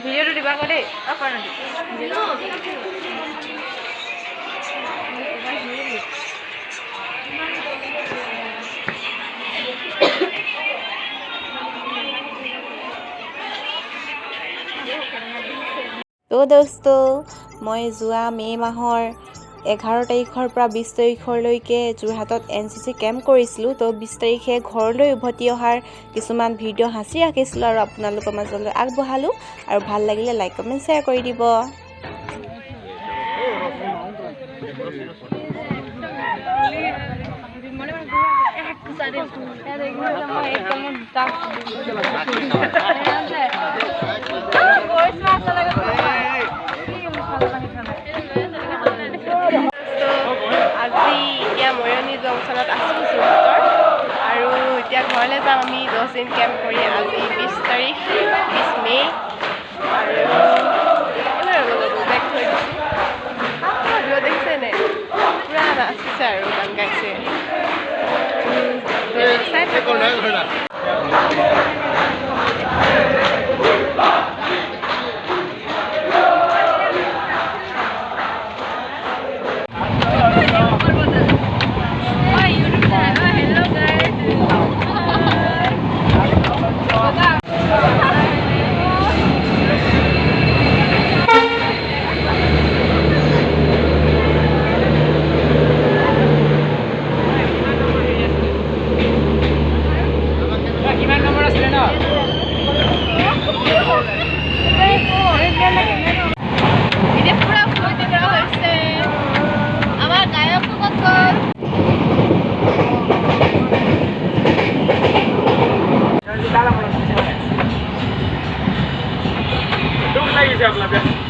ভিডিঅ'টো দিবা আকৌ দেই তো দোস্তো মই যোৱা মে' মাহৰ 11 তাৰিখৰ পৰা 20 তাৰিখলৈকে যোৰহাটত NCC কেম্প কৰিছিলোঁ। তো 20 তাৰিখে ঘৰলৈ উভতি অহাৰ কিছুমান ভিডিঅ' সাঁচি ৰাখিছিলোঁ আৰু আপোনালোকৰ মাজলৈ আগবঢ়ালোঁ। আৰু ভাল লাগিলে লাইক কমেণ্ট শ্বেয়াৰ কৰি দিব। আজি এতিয়া মৰিয়নি জংচনত আছোঁ যোৰহাটৰ আৰু এতিয়া ঘৰলৈ যাম আমি 10 দিন কেম্প কৰি। আজি 20 তাৰিখ 20 মে' আৰু বেগ থৈ দিছোঁ। ভিডিঅ' দেখিছেনে পূৰা নাচিছে আৰু গান গাইছে চাই থাকক। Đúng đây giờ là